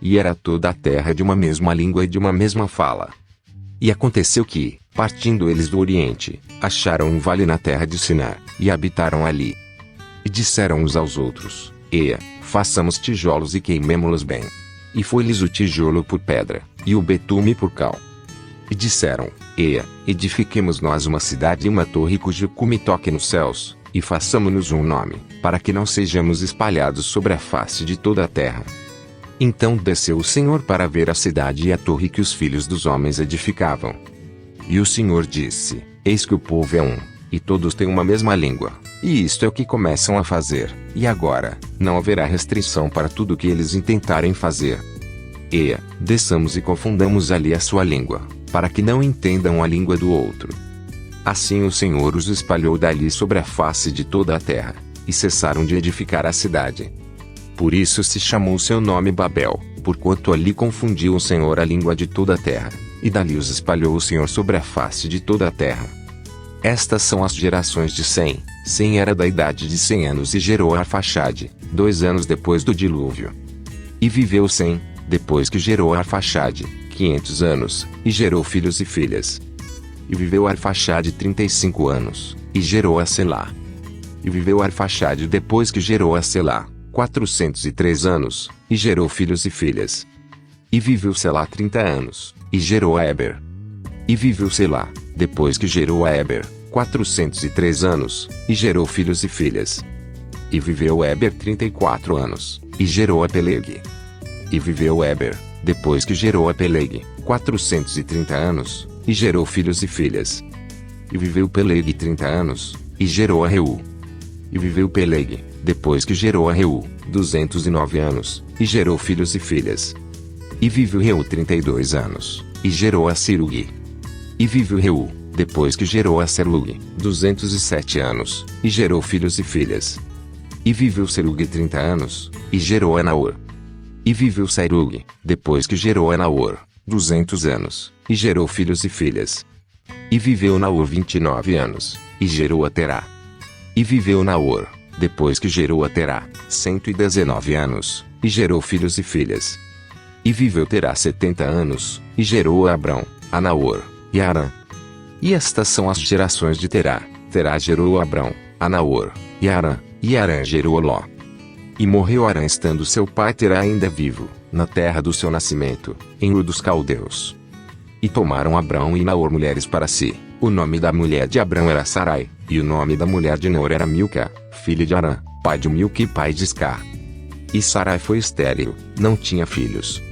e era toda a terra de uma mesma língua e de uma mesma fala. E aconteceu que, partindo eles do Oriente, acharam um vale na terra de Sinar, e habitaram ali. E disseram uns aos outros: Eia, façamos tijolos e queimemo-los bem. E foi-lhes o tijolo por pedra, e o betume por cal. E disseram: Eia, edifiquemos nós uma cidade e uma torre cujo cume toque nos céus, e façamo-nos um nome, para que não sejamos espalhados sobre a face de toda a terra. Então desceu o Senhor para ver a cidade e a torre que os filhos dos homens edificavam. E o Senhor disse: Eis que o povo é um, e todos têm uma mesma língua, e isto é o que começam a fazer, e agora, não haverá restrição para tudo o que eles intentarem fazer. Eia, desçamos e confundamos ali a sua língua, para que não entendam a língua do outro. Assim o Senhor os espalhou dali sobre a face de toda a terra, e cessaram de edificar a cidade. Por isso se chamou seu nome Babel, porquanto ali confundiu o Senhor a língua de toda a terra, e dali os espalhou o Senhor sobre a face de toda a terra. Estas são as gerações de Sem. Sem era da idade de 100 anos e gerou Arfaxade, 2 anos depois do dilúvio. E viveu Sem, depois que gerou Arfaxade, 500 anos, e gerou filhos e filhas. E viveu Arfaxade 35 anos, e gerou a Selá. E viveu Arfaxade depois que gerou a Selá, 403 anos, e gerou filhos e filhas. E viveu Selá 30 anos, e gerou a Eber. E viveu Selá, depois que gerou a Eber, 403 anos, e gerou filhos e filhas. E viveu Eber 34 anos, e gerou a Peleg. E viveu Eber, depois que gerou a Peleg, 430 anos, e gerou filhos e filhas. E viveu Peleg 30 anos, e gerou a Reu. E viveu Peleg, depois que gerou a Reu, 209 anos, e gerou filhos e filhas. E viveu Reu 32 anos, e gerou a Serug. E viveu Reu, depois que gerou a Serug, 207 anos, e gerou filhos e filhas. E viveu Serug 30 anos, e gerou a Naor. E viveu Serug, depois que gerou a Naor, 200 anos, e gerou filhos e filhas. E viveu Naor 29 anos, e gerou a Terá. E viveu Naor, depois que gerou a Terá, 119 anos, e gerou filhos e filhas. E viveu Terá 70 anos, e gerou a Abrão, a Naor, e a Arã. E estas são as gerações de Terá. Terá gerou a Abrão, a Naor, e a Arã, e Arã gerou a Ló. E morreu Arã estando seu pai Terá ainda vivo, na terra do seu nascimento, em Ur dos Caldeus. E tomaram Abrão e Naor mulheres para si. O nome da mulher de Abrão era Sarai, e o nome da mulher de Naor era Milca, filha de Arã, pai de Milca e pai de Iscar. E Sarai foi estéril, não tinha filhos.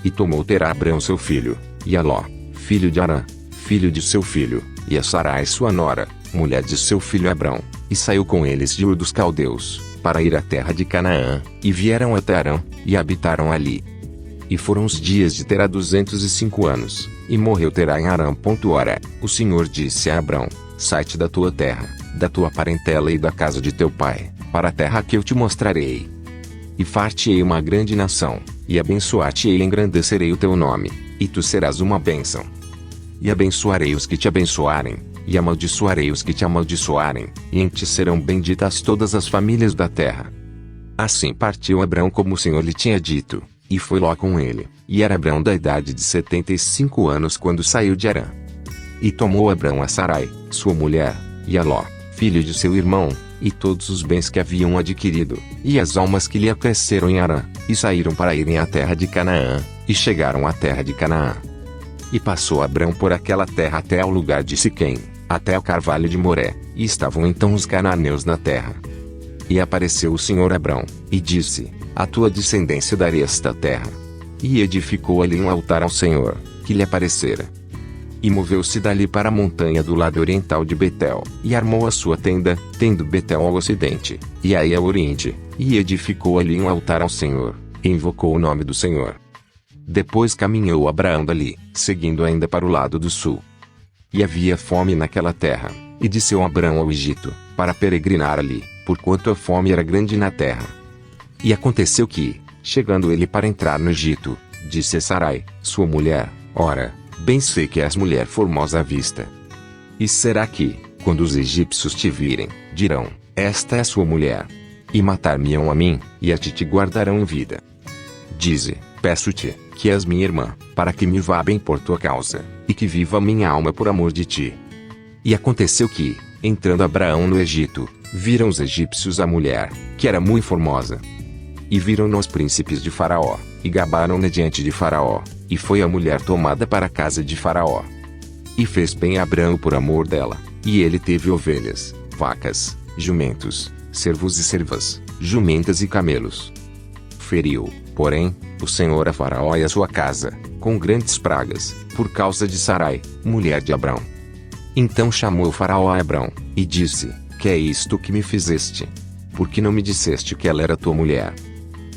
E tomou Terá Abrão seu filho, e a Ló, filho de Arã, filho de seu filho, e a Sarai sua nora, mulher de seu filho Abrão, e saiu com eles de Ur dos Caldeus, para ir à terra de Canaã, e vieram até Arã, e habitaram ali. E foram os dias de Terá 205 anos, e morreu Terá em Arã. Ora, o Senhor disse a Abrão: Sai-te da tua terra, da tua parentela e da casa de teu pai, para a terra que eu te mostrarei. E far-te-ei uma grande nação, e abençoar-te-ei e engrandecerei o teu nome, e tu serás uma bênção. E abençoarei os que te abençoarem, e amaldiçoarei os que te amaldiçoarem, e em ti serão benditas todas as famílias da terra. Assim partiu Abrão como o Senhor lhe tinha dito, e foi Ló com ele, e era Abrão da idade de 75 anos quando saiu de Arã. E tomou Abrão a Sarai, sua mulher, e a Ló, filho de seu irmão, e todos os bens que haviam adquirido, e as almas que lhe acresceram em Arã, e saíram para irem à terra de Canaã, e chegaram à terra de Canaã. E passou Abrão por aquela terra até ao lugar de Siquém, até ao carvalho de Moré, e estavam então os cananeus na terra. E apareceu o Senhor a Abrão, e disse: A tua descendência darei esta terra. E edificou ali um altar ao Senhor, que lhe aparecera. E moveu-se dali para a montanha do lado oriental de Betel, e armou a sua tenda, tendo Betel ao ocidente, e Ai ao oriente, e edificou ali um altar ao Senhor, e invocou o nome do Senhor. Depois caminhou Abraão dali, seguindo ainda para o lado do sul. E havia fome naquela terra, e desceu Abraão ao Egito, para peregrinar ali, porquanto a fome era grande na terra. E aconteceu que, chegando ele para entrar no Egito, disse a Sarai, sua mulher: Ora, bem sei que és mulher formosa à vista. E será que, quando os egípcios te virem, dirão: Esta é sua mulher? E matar-me-ão a mim, e a ti te guardarão em vida. Dize, peço-te, que és minha irmã, para que me vá bem por tua causa, e que viva minha alma por amor de ti. E aconteceu que, entrando Abraão no Egito, viram os egípcios a mulher, que era muito formosa. E viram-no os príncipes de Faraó, e gabaram-na diante de Faraó, e foi a mulher tomada para a casa de Faraó. E fez bem a Abraão por amor dela, e ele teve ovelhas, vacas, jumentos, servos e servas, jumentas e camelos. Feriu, porém, o Senhor a Faraó e a sua casa, com grandes pragas, por causa de Sarai, mulher de Abrão. Então chamou o Faraó a Abrão, e disse: Que é isto que me fizeste? Por que não me disseste que ela era tua mulher?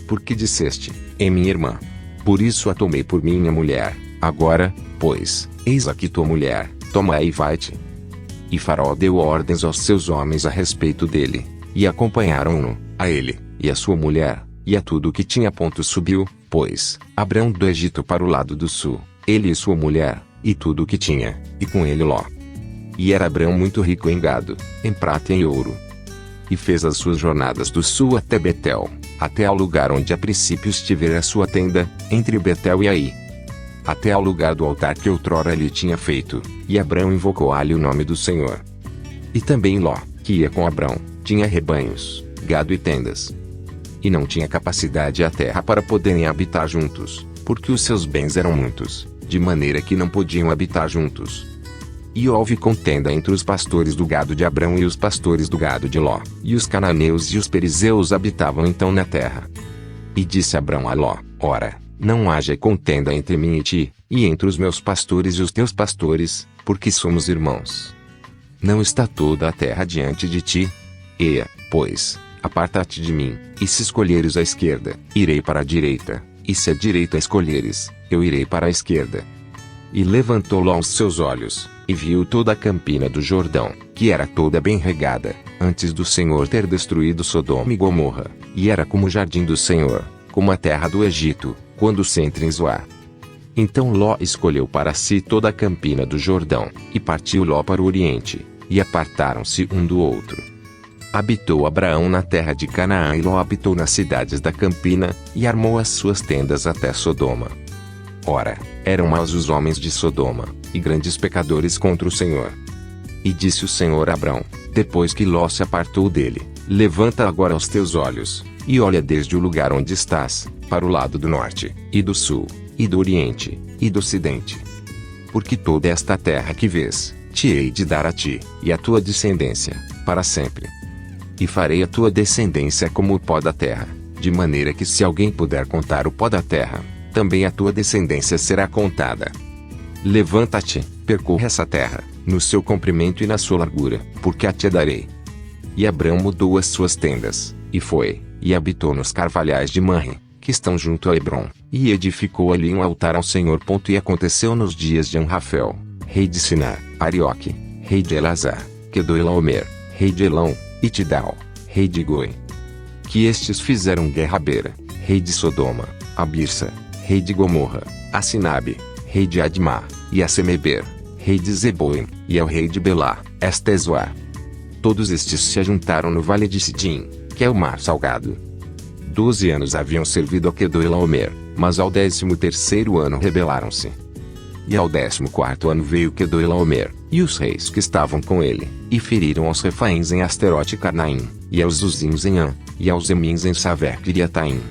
Porque disseste: É minha irmã. Por isso a tomei por minha mulher. Agora, pois, eis aqui tua mulher, toma-a e vai-te. E Faraó deu ordens aos seus homens a respeito dele, e acompanharam-no, a ele, e a sua mulher, e a tudo o que tinha. Subiu, pois, Abrão do Egito para o lado do sul, ele e sua mulher, e tudo o que tinha, e com ele Ló. E era Abrão muito rico em gado, em prata e em ouro. E fez as suas jornadas do sul até Betel, até ao lugar onde a princípio estivera a sua tenda, entre Betel e Ai, até ao lugar do altar que outrora lhe tinha feito, e Abrão invocou ali o nome do Senhor. E também Ló, que ia com Abrão, tinha rebanhos, gado e tendas. E não tinha capacidade a terra para poderem habitar juntos, porque os seus bens eram muitos, de maneira que não podiam habitar juntos. E houve contenda entre os pastores do gado de Abrão e os pastores do gado de Ló, e os cananeus e os perizeus habitavam então na terra. E disse Abrão a Ló: Ora, não haja contenda entre mim e ti, e entre os meus pastores e os teus pastores, porque somos irmãos. Não está toda a terra diante de ti? Eia, pois, aparta-te de mim, e se escolheres a esquerda, irei para a direita, e se a direita escolheres, eu irei para a esquerda. E levantou Ló os seus olhos, e viu toda a campina do Jordão, que era toda bem regada, antes do Senhor ter destruído Sodoma e Gomorra, e era como o jardim do Senhor, como a terra do Egito, quando se entra em Zoar. Então Ló escolheu para si toda a campina do Jordão, e partiu Ló para o oriente, e apartaram-se um do outro. Habitou Abraão na terra de Canaã e Ló habitou nas cidades da campina, e armou as suas tendas até Sodoma. Ora, eram maus os homens de Sodoma, e grandes pecadores contra o Senhor. E disse o Senhor a Abrão, depois que Ló se apartou dele: Levanta agora os teus olhos, e olha desde o lugar onde estás, para o lado do norte, e do sul, e do oriente, e do ocidente. Porque toda esta terra que vês, te hei de dar a ti, e à tua descendência, para sempre. E farei a tua descendência como o pó da terra, de maneira que se alguém puder contar o pó da terra, também a tua descendência será contada. Levanta-te, percorra essa terra, no seu comprimento e na sua largura, porque a te darei. E Abrão mudou as suas tendas, e foi, e habitou nos carvalhais de Manre, que estão junto a Hebrom, e edificou ali um altar ao Senhor. E aconteceu nos dias de Amrafel, rei de Sinar, Arioque, rei de Elazar, Quedorlaomer, rei de Elão, e Tidal, rei de Goi, que estes fizeram guerra a Bera, rei de Sodoma, a Birsa, rei de Gomorra, a Sinabe, rei de Admá, e a Semeber, rei de Zeboim, e ao rei de Belá, Estezoar. Todos estes se ajuntaram no vale de Sidim, que é o mar salgado. 12 anos haviam servido a Quedorlaomer, mas ao 13º ano rebelaram-se. E ao 14º ano veio Quedorlaomer, e os reis que estavam com ele, e feriram aos Refaíns em Asterote e Carnaim, e aos Zuzins em An, e aos Emins em Saver-Quiriataim,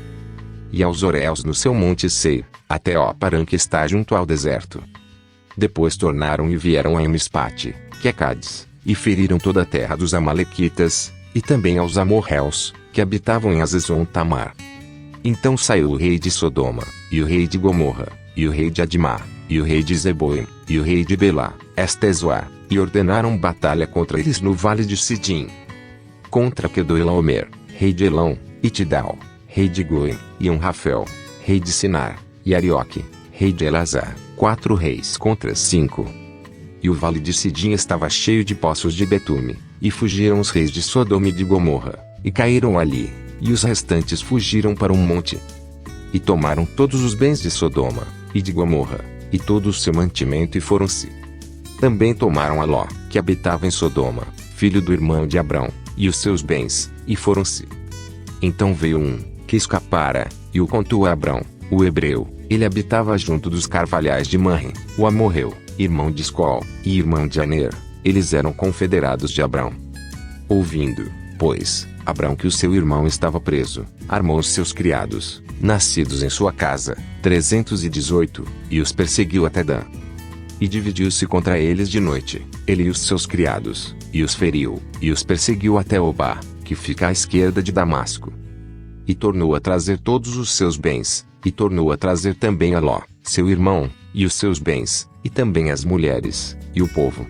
e aos Oreus no seu monte Seir, até Ó-Parã que está junto ao deserto. Depois tornaram e vieram a Emispate, que é Cádiz, e feriram toda a terra dos Amalequitas, e também aos amorreus, que habitavam em Azezon-Tamar. Então saiu o rei de Sodoma, e o rei de Gomorra, e o rei de Admá, e o rei de Zeboim, e o rei de Belá, Estezoar, e ordenaram batalha contra eles no vale de Sidim. Contra Quedorlaomer, rei de Elão, e Tidal, rei de Goim, e Amrafel, rei de Sinar, e Arioque, rei de Elazar, 4 reis contra 5. E o vale de Sidim estava cheio de poços de betume, e fugiram os reis de Sodoma e de Gomorra, e caíram ali, e os restantes fugiram para um monte. E tomaram todos os bens de Sodoma, e de Gomorra, e todo o seu mantimento e foram-se. Também tomaram a Ló, que habitava em Sodoma, filho do irmão de Abrão, e os seus bens, e foram-se. Então veio um, que escapara, e o contou a Abrão, o hebreu, ele habitava junto dos carvalhais de Manre, o amorreu, irmão de Escol, e irmão de Aner. Eles eram confederados de Abrão. Ouvindo, pois, Abrão que o seu irmão estava preso, armou os seus criados, nascidos em sua casa, 318, e os perseguiu até Dan. E dividiu-se contra eles de noite, ele e os seus criados, e os feriu, e os perseguiu até Obá, que fica à esquerda de Damasco. E tornou a trazer todos os seus bens, e tornou a trazer também a Ló, seu irmão, e os seus bens, e também as mulheres, e o povo.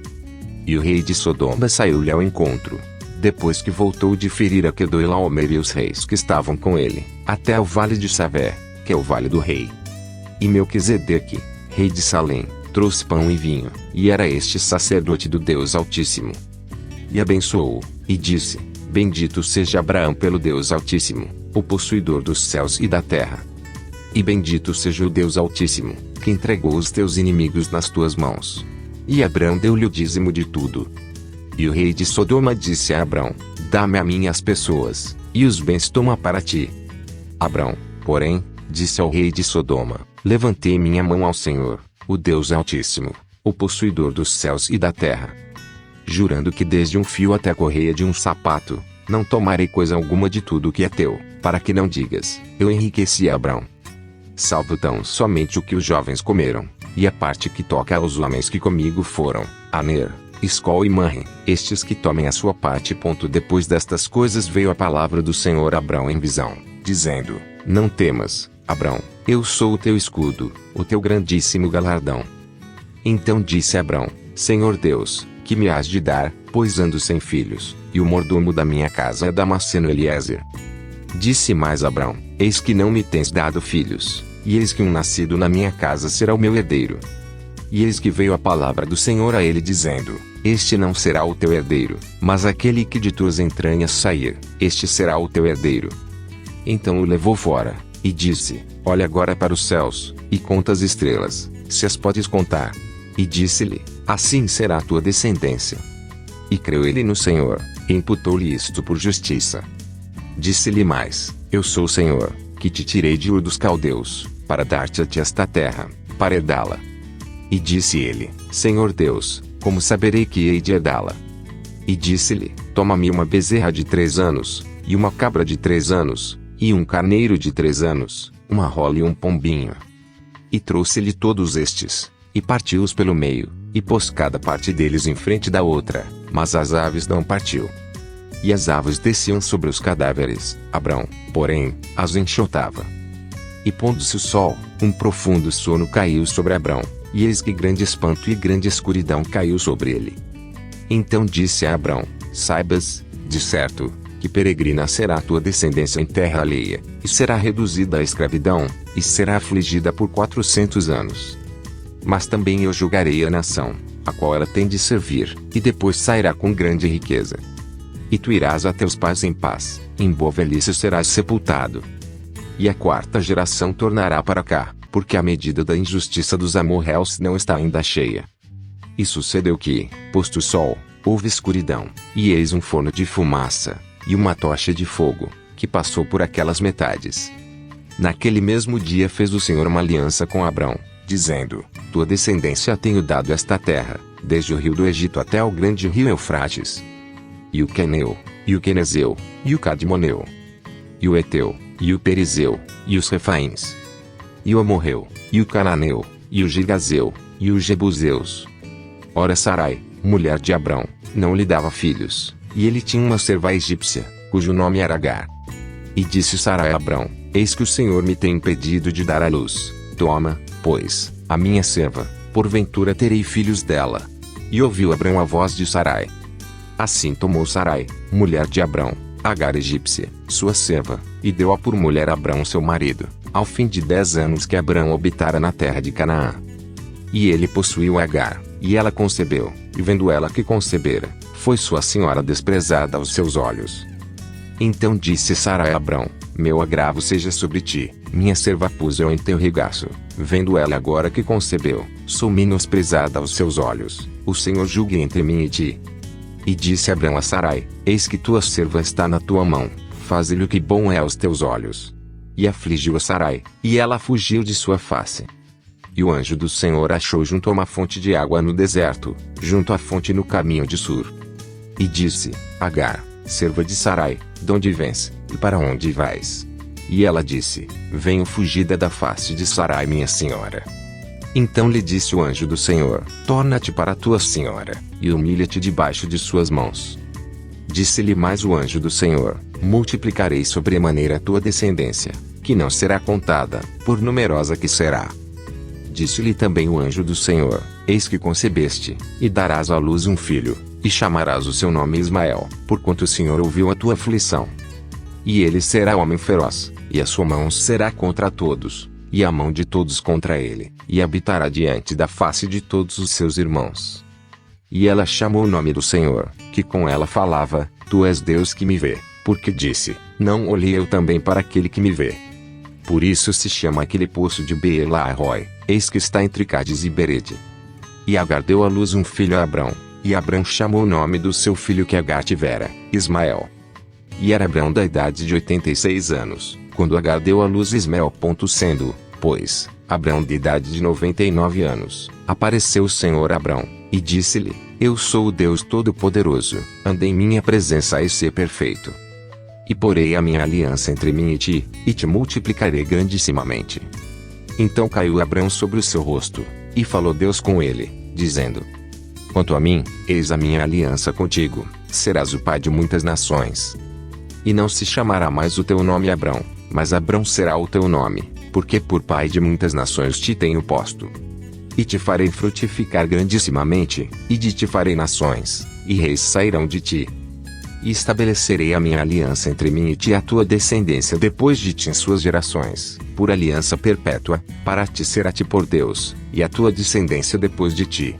E o rei de Sodoma saiu-lhe ao encontro, depois que voltou de ferir a Quedorlaomer e os reis que estavam com ele, até o vale de Savé, que é o vale do rei. E Melquisedeque, rei de Salém, trouxe pão e vinho, e era este sacerdote do Deus Altíssimo. E abençoou-o, e disse: Bendito seja Abraão pelo Deus Altíssimo, o possuidor dos céus e da terra. E bendito seja o Deus Altíssimo, que entregou os teus inimigos nas tuas mãos. E Abrão deu-lhe o dízimo de tudo. E o rei de Sodoma disse a Abrão: Dá-me a mim as pessoas, e os bens toma para ti. Abrão, porém, disse ao rei de Sodoma: Levantei minha mão ao Senhor, o Deus Altíssimo, o possuidor dos céus e da terra, jurando que desde um fio até a correia de um sapato, não tomarei coisa alguma de tudo que é teu, para que não digas: Eu enriqueci Abrão. Salvo tão somente o que os jovens comeram, e a parte que toca aos homens que comigo foram, Aner, Escol e Manre, estes que tomem a sua parte. Depois destas coisas veio a palavra do Senhor a Abrão em visão, dizendo: Não temas, Abrão, eu sou o teu escudo, o teu grandíssimo galardão. Então disse Abrão: Senhor Deus, que me has de dar, pois ando sem filhos, e o mordomo da minha casa é Damasceno Eliezer. Disse mais Abrão: Eis que não me tens dado filhos, e eis que um nascido na minha casa será o meu herdeiro. E eis que veio a palavra do Senhor a ele dizendo: Este não será o teu herdeiro, mas aquele que de tuas entranhas sair, este será o teu herdeiro. Então o levou fora, e disse: Olha agora para os céus, e conta as estrelas, se as podes contar. E disse-lhe: Assim será a tua descendência. E creu ele no Senhor, e imputou-lhe isto por justiça. Disse-lhe mais: Eu sou o Senhor, que te tirei de Ur dos Caldeus, para dar-te a ti esta terra, para herdá-la. E disse ele: Senhor Deus, como saberei que hei de herdá-la? E disse-lhe: Toma-me uma bezerra de 3 anos, e uma cabra de 3 anos, e um carneiro de 3 anos, uma rola e um pombinho. E trouxe-lhe todos estes, e partiu-os pelo meio, e pôs cada parte deles em frente da outra, mas as aves não partiu. E as aves desciam sobre os cadáveres, Abrão, porém, as enxotava. E pondo-se o sol, um profundo sono caiu sobre Abrão, e eis que grande espanto e grande escuridão caiu sobre ele. Então disse a Abrão: Saibas, de certo, que peregrina será a tua descendência em terra alheia, e será reduzida à escravidão, e será afligida por 400 anos. Mas também eu julgarei a nação, a qual ela tem de servir, e depois sairá com grande riqueza. E tu irás a teus pais em paz, em boa velhice serás sepultado. E a 4ª geração tornará para cá, porque a medida da injustiça dos amorreus não está ainda cheia. E sucedeu que, posto o sol, houve escuridão, e eis um forno de fumaça, e uma tocha de fogo, que passou por aquelas metades. Naquele mesmo dia fez o Senhor uma aliança com Abrão, dizendo: Tua descendência tenho dado esta terra, desde o rio do Egito até ao grande rio Eufrates. E o Queneu, e o Quenezeu, e o Cadmoneu, e o Eteu, e o Perizeu, e os Refaíns, e o Amorreu, e o Cananeu, e o Girgazeu, e os Jebuseus. Ora Sarai, mulher de Abrão, não lhe dava filhos, e ele tinha uma serva egípcia, cujo nome era Agar. E disse Sarai a Abrão: Eis que o Senhor me tem impedido de dar à luz. Toma, pois, a minha serva, porventura terei filhos dela. E ouviu Abrão a voz de Sarai. Assim tomou Sarai, mulher de Abrão, Agar egípcia, sua serva, e deu-a por mulher a Abrão seu marido, ao fim de 10 anos que Abrão habitara na terra de Canaã. E ele possuiu Agar, e ela concebeu, e vendo ela que concebera, foi sua senhora desprezada aos seus olhos. Então disse Sarai a Abrão: Meu agravo seja sobre ti, minha serva pus eu em teu regaço, vendo ela agora que concebeu, sou menosprezada aos seus olhos, o Senhor julgue entre mim e ti. E disse Abrão a Sarai: Eis que tua serva está na tua mão, faze-lhe o que bom é aos teus olhos. e afligiu a Sarai, e ela fugiu de sua face. E o anjo do Senhor achou junto a uma fonte de água no deserto, junto à fonte no caminho de Sur. E disse: Agar, serva de Sarai, de onde vens, e para onde vais? E ela disse: Venho fugida da face de Sarai minha senhora. Então lhe disse o anjo do Senhor: Torna-te para tua senhora, e humilha-te debaixo de suas mãos. Disse-lhe mais o anjo do Senhor: Multiplicarei sobremaneira a tua descendência, que não será contada, por numerosa que será. Disse-lhe também o anjo do Senhor: Eis que concebeste, e darás à luz um filho, e chamarás o seu nome Ismael, porquanto o Senhor ouviu a tua aflição. E ele será homem feroz, e a sua mão será contra todos, e a mão de todos contra ele, e habitará diante da face de todos os seus irmãos. E ela chamou o nome do Senhor, que com ela falava: Tu és Deus que me vê, porque disse: Não olhei eu também para aquele que me vê. Por isso se chama aquele poço de Beer-Lahai, eis que está entre Cádiz e Berede. E Agar deu à luz um filho a Abrão, e Abrão chamou o nome do seu filho que Agar tivera, Ismael. E era Abrão da idade de 86 anos, quando Agar deu à luz Ismael. Sendo, pois, Abrão de idade de 99 anos, apareceu o Senhor a Abrão, e disse-lhe: Eu sou o Deus Todo-Poderoso, anda em minha presença e ser perfeito. E porei a minha aliança entre mim e te multiplicarei grandissimamente. Então caiu Abrão sobre o seu rosto, e falou Deus com ele, dizendo: Quanto a mim, eis a minha aliança contigo, serás o pai de muitas nações. E não se chamará mais o teu nome Abrão, mas Abrão será o teu nome, porque por pai de muitas nações te tenho posto. E te farei frutificar grandissimamente, e de ti farei nações, e reis sairão de ti. E estabelecerei a minha aliança entre mim e ti e a tua descendência depois de ti em suas gerações, por aliança perpétua, para te ser a ti por Deus, e a tua descendência depois de ti.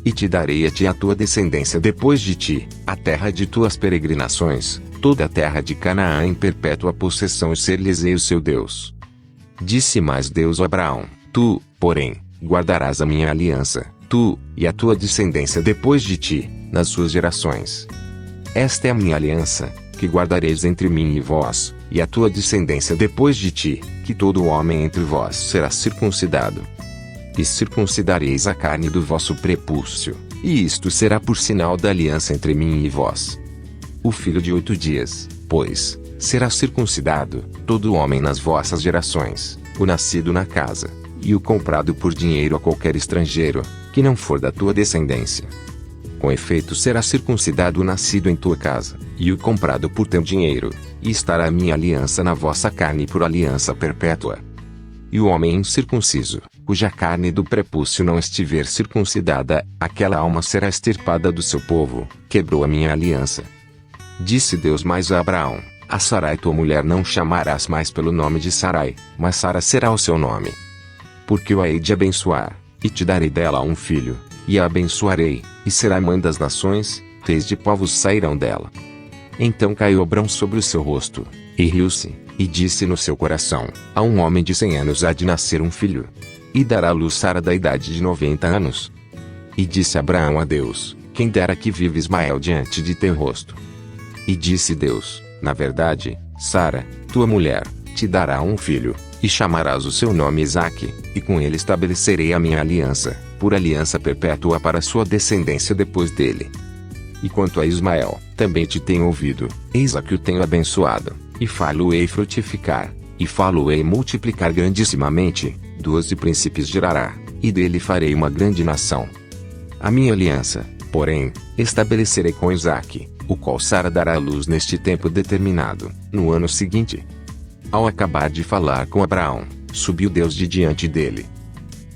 E te darei a ti e a tua descendência depois de ti, a terra de tuas peregrinações, toda a terra de Canaã em perpétua possessão, e ser-lhes-ei o seu Deus. Disse mais Deus a Abraão: Tu, porém, guardarás a minha aliança, tu, e a tua descendência depois de ti, nas suas gerações. Esta é a minha aliança, que guardareis entre mim e vós, e a tua descendência depois de ti, que todo homem entre vós será circuncidado. E circuncidareis a carne do vosso prepúcio, e isto será por sinal da aliança entre mim e vós. O filho de 8 dias, pois, será circuncidado, todo homem nas vossas gerações, o nascido na casa, e o comprado por dinheiro a qualquer estrangeiro, que não for da tua descendência. Com efeito será circuncidado o nascido em tua casa, e o comprado por teu dinheiro, e estará a minha aliança na vossa carne por aliança perpétua. E o homem incircunciso, cuja carne do prepúcio não estiver circuncidada, aquela alma será extirpada do seu povo, quebrou a minha aliança. Disse Deus mais a Abraão: A Sarai tua mulher não chamarás mais pelo nome de Sarai, mas Sara será o seu nome. Porque eu a hei de abençoar, e te darei dela um filho, e a abençoarei, e será mãe das nações, reis de povos sairão dela. Então caiu Abrão sobre o seu rosto, e riu-se, e disse no seu coração: A um homem de 100 anos há de nascer um filho. E dará à luz Sara da idade de 90 anos. E disse Abraão a Deus: Quem dera que viva Ismael diante de teu rosto. E disse Deus: Na verdade, Sara, tua mulher, te dará um filho, e chamarás o seu nome Isaque, e com ele estabelecerei a minha aliança, por aliança perpétua para sua descendência depois dele. E quanto a Ismael, também te tenho ouvido, eis a que o tenho abençoado, e falo-ei frutificar, e falo-ei multiplicar grandissimamente, 12 príncipes gerará, e dele farei uma grande nação. A minha aliança, porém, estabelecerei com Isaque, o qual Sara dará à luz neste tempo determinado, no ano seguinte. Ao acabar de falar com Abraão, subiu Deus de diante dele.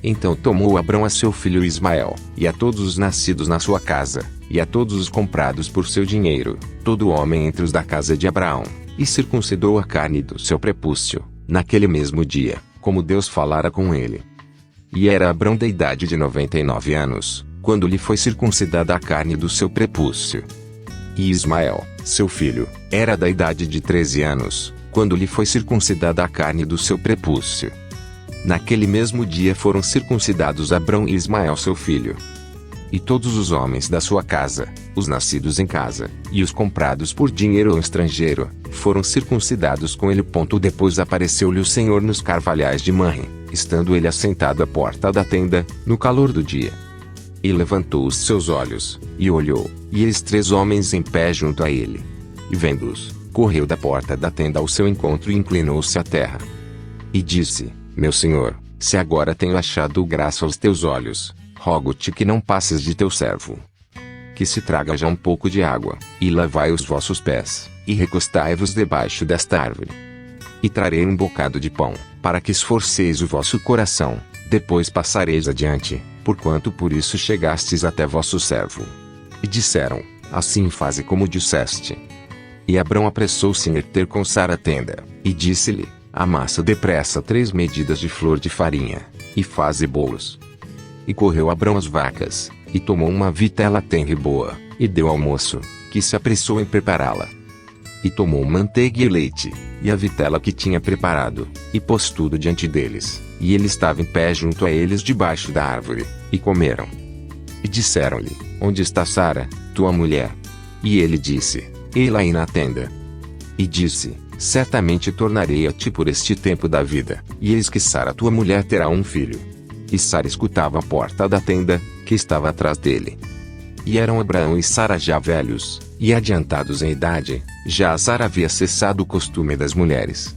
Então tomou Abrão a seu filho Ismael, e a todos os nascidos na sua casa, e a todos os comprados por seu dinheiro, todo homem entre os da casa de Abraão, e circuncidou a carne do seu prepúcio, naquele mesmo dia, como Deus falara com ele. E era Abrão da idade de 99 anos, quando lhe foi circuncidada a carne do seu prepúcio. E Ismael, seu filho, era da idade de 13 anos, quando lhe foi circuncidada a carne do seu prepúcio. Naquele mesmo dia foram circuncidados Abrão e Ismael seu filho. e todos os homens da sua casa, os nascidos em casa, e os comprados por dinheiro ou estrangeiro, foram circuncidados com ele. Depois apareceu-lhe o Senhor nos carvalhais de Manre, estando ele assentado à porta da tenda, no calor do dia. E levantou os seus olhos, e olhou, e eis 3 homens em pé junto a ele. E vendo-os, correu da porta da tenda ao seu encontro e inclinou-se à terra. E disse: Meu senhor, se agora tenho achado graça aos teus olhos, rogo-te que não passes de teu servo. Que se traga já um pouco de água, e lavai os vossos pés, e recostai-vos debaixo desta árvore. E trarei um bocado de pão, para que esforceis o vosso coração, depois passareis adiante, porquanto por isso chegastes até vosso servo. E disseram: Assim faze como disseste. E Abrão apressou-se em ir ter com Sara a tenda, e disse-lhe: Amassa depressa 3 medidas de flor de farinha, e faze bolos. E correu Abrão às vacas, e tomou uma vitela tenra e boa, e deu ao moço, que se apressou em prepará-la. E tomou manteiga e leite, e a vitela que tinha preparado, e pôs tudo diante deles, e ele estava em pé junto a eles debaixo da árvore, e comeram. E disseram-lhe: Onde está Sara, tua mulher? E ele disse: Ei-la aí na tenda. E disse: Certamente tornarei a ti por este tempo da vida, e eis que Sara tua mulher terá um filho. E Sara escutava a porta da tenda, que estava atrás dele. E eram Abraão e Sara já velhos, e adiantados em idade, já a Sara havia cessado o costume das mulheres.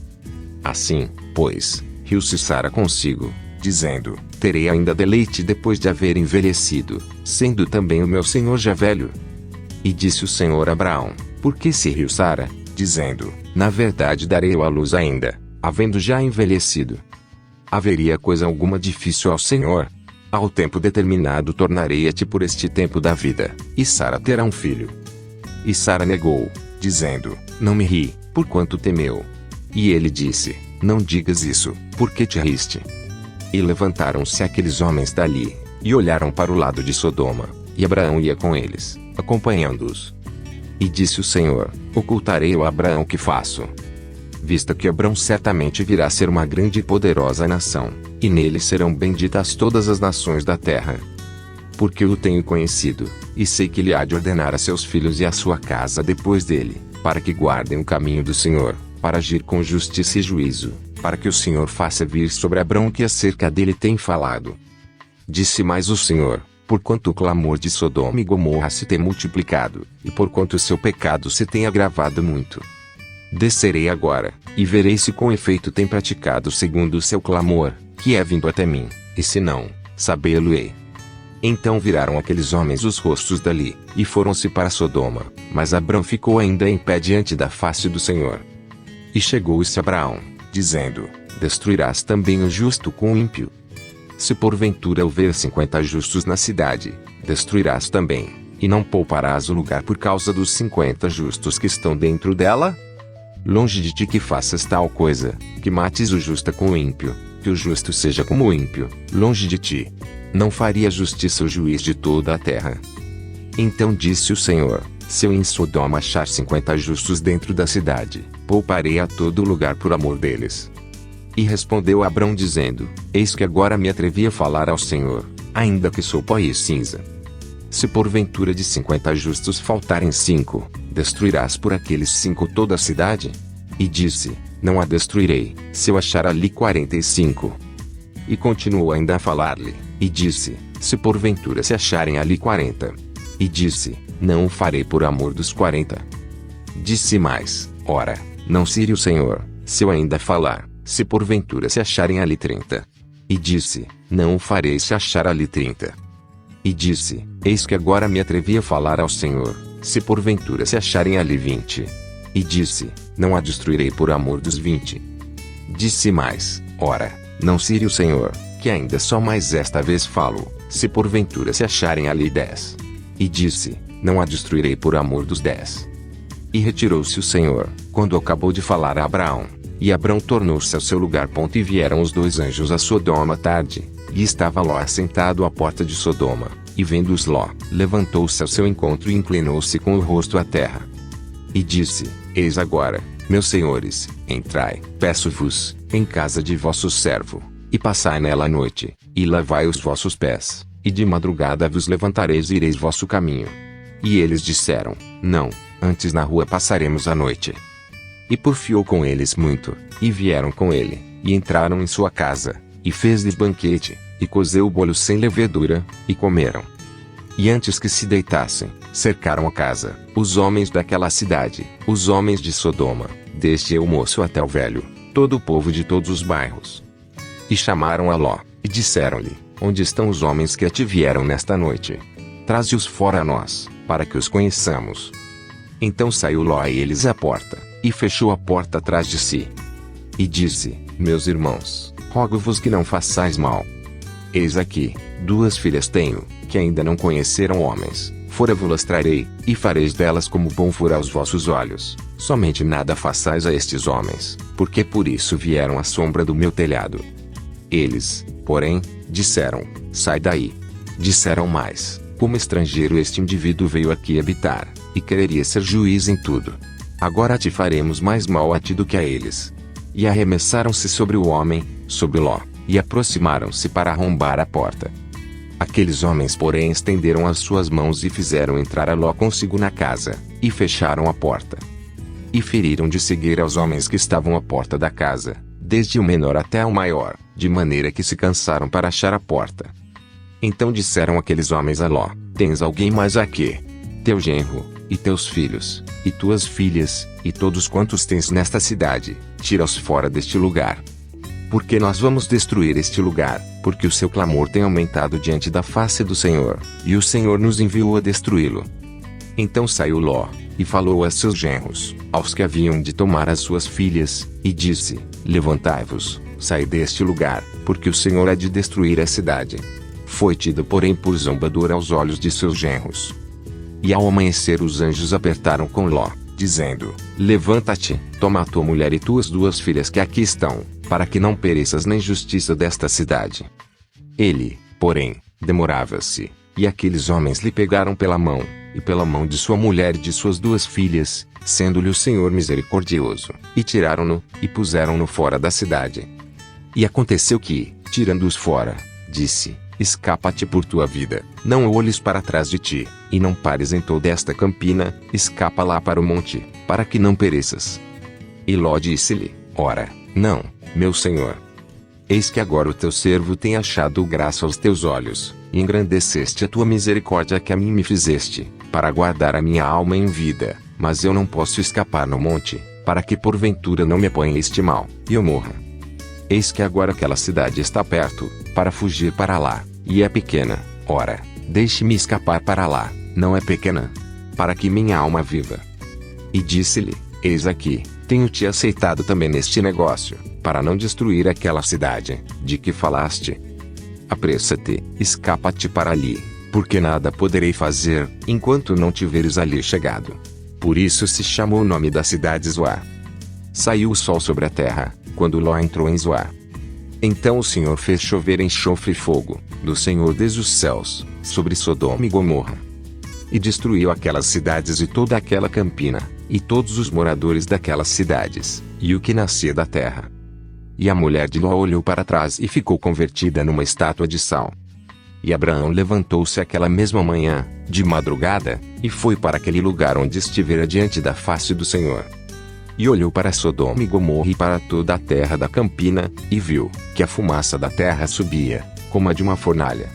Assim, pois, riu-se Sara consigo, dizendo: Terei ainda deleite depois de haver envelhecido, sendo também o meu senhor já velho. E disse o Senhor a Abraão: Por que se riu Sara, dizendo: Na verdade darei eu à luz ainda, havendo já envelhecido? Haveria coisa alguma difícil ao Senhor? Ao tempo determinado tornarei a ti por este tempo da vida, e Sara terá um filho. E Sara negou, dizendo: Não me ri, porquanto temeu. E ele disse: Não digas isso, porque te riste. E levantaram-se aqueles homens dali, e olharam para o lado de Sodoma, e Abraão ia com eles, acompanhando-os. E disse o Senhor: Ocultarei eu a Abraão o que faço? Vista que Abrão certamente virá a ser uma grande e poderosa nação, e nele serão benditas todas as nações da terra. Porque o tenho conhecido, e sei que ele há de ordenar a seus filhos e a sua casa depois dele, para que guardem o caminho do Senhor, para agir com justiça e juízo, para que o Senhor faça vir sobre Abrão o que acerca dele tem falado. Disse mais o Senhor: Porquanto o clamor de Sodoma e Gomorra se tem multiplicado, e porquanto o seu pecado se tem agravado muito, descerei agora, e verei se com efeito tem praticado segundo o seu clamor, que é vindo até mim, e se não, sabê-lo-ei. Então viraram aqueles homens os rostos dali, e foram-se para Sodoma, mas Abrão ficou ainda em pé diante da face do Senhor. E chegou-se Abraão, dizendo: Destruirás também o justo com o ímpio? Se porventura houver 50 justos na cidade, destruirás também, e não pouparás o lugar por causa dos 50 justos que estão dentro dela? Longe de ti que faças tal coisa, que mates o justo com o ímpio, que o justo seja como o ímpio, longe de ti. Não faria justiça o juiz de toda a terra. Então disse o Senhor: Se eu em Sodoma achar 50 justos dentro da cidade, pouparei a todo lugar por amor deles. E respondeu Abrão dizendo: Eis que agora me atrevi a falar ao Senhor, ainda que sou pó e cinza. Se porventura de 50 justos faltarem 5, destruirás por aqueles 5 toda a cidade? E disse: Não a destruirei, se eu achar ali 45. E continuou ainda a falar-lhe, e disse: Se porventura se acharem ali 40. E disse: Não o farei por amor dos 40. Disse mais: Ora, não se ire o Senhor, se eu ainda falar, se porventura se acharem ali 30. E disse: Não o farei se achar ali 30. E disse: Eis que agora me atrevi a falar ao Senhor, se porventura se acharem ali 20. E disse: Não a destruirei por amor dos 20. Disse mais: Ora, não se ire o Senhor, que ainda só mais esta vez falo, se porventura se acharem ali 10. E disse: Não a destruirei por amor dos 10. E retirou-se o Senhor, quando acabou de falar a Abraão. E Abrão tornou-se ao seu lugar. E vieram os 2 anjos a Sodoma à tarde, e estava Ló assentado à porta de Sodoma, e vendo-os Ló, levantou-se ao seu encontro e inclinou-se com o rosto à terra. E disse: Eis agora, meus senhores, entrai, peço-vos, em casa de vosso servo, e passai nela a noite, e lavai os vossos pés, e de madrugada vos levantareis e ireis vosso caminho. E eles disseram: Não, antes na rua passaremos a noite. E porfiou com eles muito, e vieram com ele, e entraram em sua casa, e fez-lhes banquete, e cozeu o bolo sem levedura, e comeram. E antes que se deitassem, cercaram a casa, os homens daquela cidade, os homens de Sodoma, desde o moço até o velho, todo o povo de todos os bairros. E chamaram a Ló, e disseram-lhe: Onde estão os homens que a ti vieram nesta noite? Traze-os fora a nós, para que os conheçamos. Então saiu Ló a eles à porta, e fechou a porta atrás de si. E disse: Meus irmãos, rogo-vos que não façais mal. Eis aqui, 2 filhas tenho, que ainda não conheceram homens, fora vos trarei, e fareis delas como bom for aos vossos olhos, somente nada façais a estes homens, porque por isso vieram à sombra do meu telhado. Eles, porém, disseram: Sai daí. Disseram mais: Como estrangeiro este indivíduo veio aqui habitar, e quereria ser juiz em tudo. Agora te faremos mais mal a ti do que a eles. E arremessaram-se sobre o homem, sobre Ló, e aproximaram-se para arrombar a porta. Aqueles homens, porém, estenderam as suas mãos e fizeram entrar a Ló consigo na casa, e fecharam a porta. E feriram de cegueira aos homens que estavam à porta da casa, desde o menor até o maior, de maneira que se cansaram para achar a porta. Então disseram aqueles homens a Ló: Tens alguém mais aqui? Teu genro, e teus filhos, e tuas filhas, e todos quantos tens nesta cidade, tira-os fora deste lugar. Porque nós vamos destruir este lugar, porque o seu clamor tem aumentado diante da face do Senhor, e o Senhor nos enviou a destruí-lo. Então saiu Ló, e falou a seus genros, aos que haviam de tomar as suas filhas, e disse: Levantai-vos, saí deste lugar, porque o Senhor há de destruir a cidade. Foi tido, porém, por zombador aos olhos de seus genros. E ao amanhecer os anjos apertaram com Ló, dizendo: Levanta-te, toma a tua mulher e tuas 2 filhas que aqui estão, para que não pereças na injustiça desta cidade. Ele, porém, demorava-se, e aqueles homens lhe pegaram pela mão, e pela mão de sua mulher e de suas 2 filhas, sendo-lhe o Senhor misericordioso, e tiraram-no, e puseram-no fora da cidade. E aconteceu que, tirando-os fora, disse: Escapa-te por tua vida, não olhes para trás de ti, e não pares em toda esta campina, escapa lá para o monte, para que não pereças. E Ló disse-lhe: Ora, não, meu senhor. Eis que agora o teu servo tem achado graça aos teus olhos, e engrandeceste a tua misericórdia que a mim me fizeste, para guardar a minha alma em vida, mas eu não posso escapar no monte, para que porventura não me apanhe este mal, e eu morra. Eis que agora aquela cidade está perto, para fugir para lá, e é pequena, ora, deixe-me escapar para lá, não é pequena? Para que minha alma viva. E disse-lhe: Eis aqui, tenho-te aceitado também neste negócio, para não destruir aquela cidade, de que falaste. Apressa-te, escapa-te para ali, porque nada poderei fazer, enquanto não te veres ali chegado. Por isso se chamou o nome da cidade Zoar. Saiu o sol sobre a terra, quando Ló entrou em Zoar. Então o Senhor fez chover enxofre e fogo, do Senhor desde os céus, sobre Sodoma e Gomorra. E destruiu aquelas cidades e toda aquela campina, e todos os moradores daquelas cidades, e o que nascia da terra. E a mulher de Ló olhou para trás e ficou convertida numa estátua de sal. E Abraão levantou-se aquela mesma manhã, de madrugada, e foi para aquele lugar onde estivera diante da face do Senhor. E olhou para Sodoma e Gomorra e para toda a terra da campina, e viu que a fumaça da terra subia, como a de uma fornalha.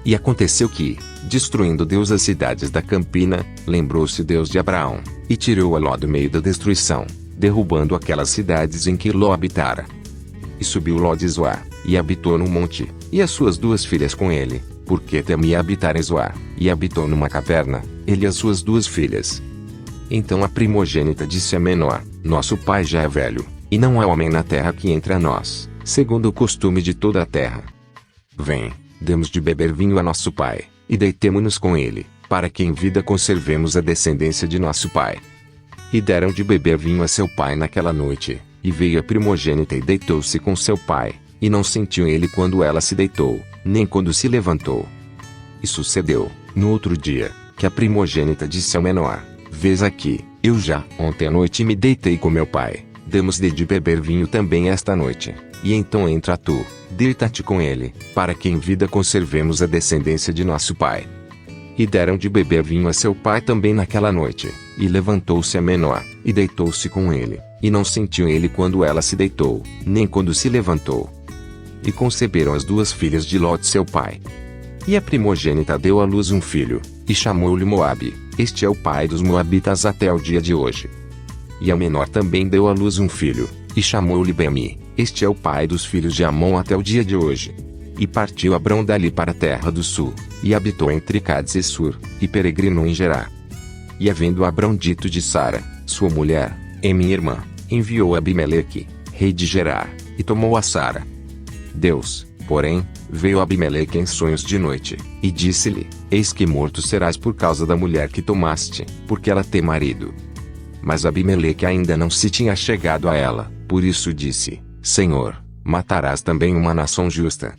E aconteceu que, destruindo Deus as cidades da campina, lembrou-se Deus de Abraão, e tirou a Ló do meio da destruição, derrubando aquelas cidades em que Ló habitara. E subiu Ló de Zoar, e habitou no monte, e as suas 2 filhas com ele, porque temia habitar em Zoar, e habitou numa caverna, ele e as suas 2 filhas. Então a primogênita disse à menor: Nosso pai já é velho, e não há homem na terra que entre a nós, segundo o costume de toda a terra. Vem, demos de beber vinho a nosso pai, e deitemo-nos com ele, para que em vida conservemos a descendência de nosso pai. E deram de beber vinho a seu pai naquela noite, e veio a primogênita e deitou-se com seu pai, e não sentiu ele quando ela se deitou, nem quando se levantou. E sucedeu, no outro dia, que a primogênita disse ao menor: Vês aqui, eu já ontem à noite me deitei com meu pai, demos-lhe de beber vinho também esta noite. E então entra tu, deita-te com ele, para que em vida conservemos a descendência de nosso pai. E deram de beber vinho a seu pai também naquela noite, e levantou-se a menor, e deitou-se com ele, e não sentiu ele quando ela se deitou, nem quando se levantou. E conceberam as duas filhas de Ló seu pai. E a primogênita deu à luz um filho, e chamou-lhe Moabe, este é o pai dos moabitas até o dia de hoje. E a menor também deu à luz um filho, e chamou-lhe Bemi, este é o pai dos filhos de Amon até o dia de hoje. E partiu Abrão dali para a terra do sul, e habitou entre Cádiz e Sur, e peregrinou em Gerar. E havendo Abrão dito de Sara, sua mulher, minha irmã, enviou Abimeleque, rei de Gerar, e tomou a Sara. Deus, porém, veio Abimeleque em sonhos de noite, e disse-lhe, eis que morto serás por causa da mulher que tomaste, porque ela tem marido. Mas Abimeleque ainda não se tinha chegado a ela, por isso disse, Senhor, matarás também uma nação justa.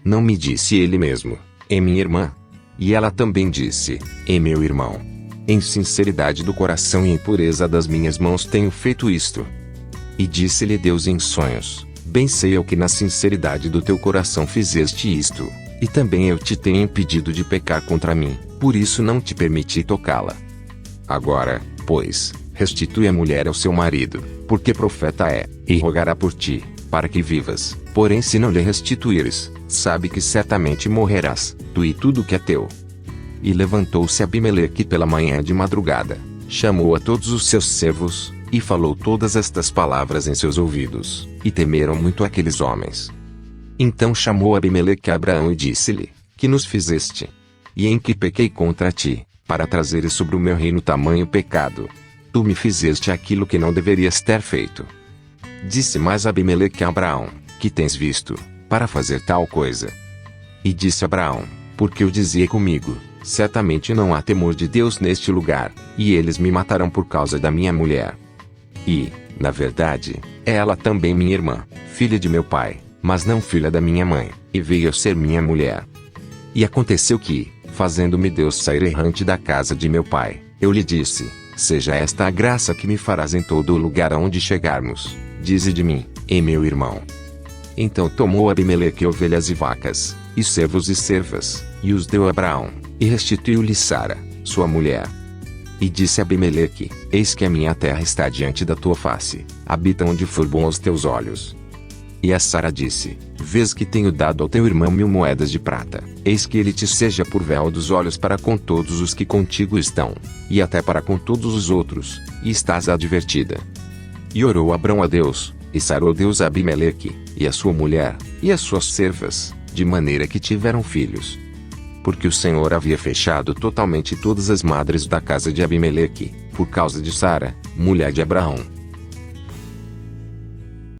Não me disse ele mesmo, minha irmã? E ela também disse, meu irmão. Em sinceridade do coração e em pureza das minhas mãos tenho feito isto. E disse-lhe Deus em sonhos, bem sei eu que na sinceridade do teu coração fizeste isto, e também eu te tenho impedido de pecar contra mim, por isso não te permiti tocá-la. Agora, pois, restitui a mulher ao seu marido, porque profeta é, e rogará por ti, para que vivas, porém se não lhe restituíres, sabe que certamente morrerás, tu e tudo que é teu. E levantou-se Abimeleque pela manhã de madrugada, chamou a todos os seus servos, e falou todas estas palavras em seus ouvidos, e temeram muito aqueles homens. Então chamou Abimeleque a Abraão e disse-lhe, que nos fizeste? E em que pequei contra ti, para trazeres sobre o meu reino tamanho pecado? Tu me fizeste aquilo que não deverias ter feito. Disse mais Abimeleque a Abraão, que tens visto, para fazer tal coisa? E disse Abraão, porque eu dizia comigo, certamente não há temor de Deus neste lugar, e eles me matarão por causa da minha mulher. E, na verdade, é ela também minha irmã, filha de meu pai, mas não filha da minha mãe, e veio a ser minha mulher. E aconteceu que, fazendo-me Deus sair errante da casa de meu pai, eu lhe disse, seja esta a graça que me farás em todo o lugar aonde chegarmos, dize de mim, meu irmão. Então tomou Abimeleque ovelhas e vacas, e servos e servas, e os deu a Abraão, e restituiu-lhe Sara, sua mulher. E disse Abimeleque, eis que a minha terra está diante da tua face, habita onde for bom aos teus olhos. E a Sara disse, vês que tenho dado ao teu irmão 1000 moedas de prata, eis que ele te seja por véu dos olhos para com todos os que contigo estão, e até para com todos os outros, e estás advertida. E orou Abrão a Deus, e sarou Deus a Abimeleque, e a sua mulher, e as suas servas, de maneira que tiveram filhos. Porque o Senhor havia fechado totalmente todas as madres da casa de Abimeleque, por causa de Sara, mulher de Abraão.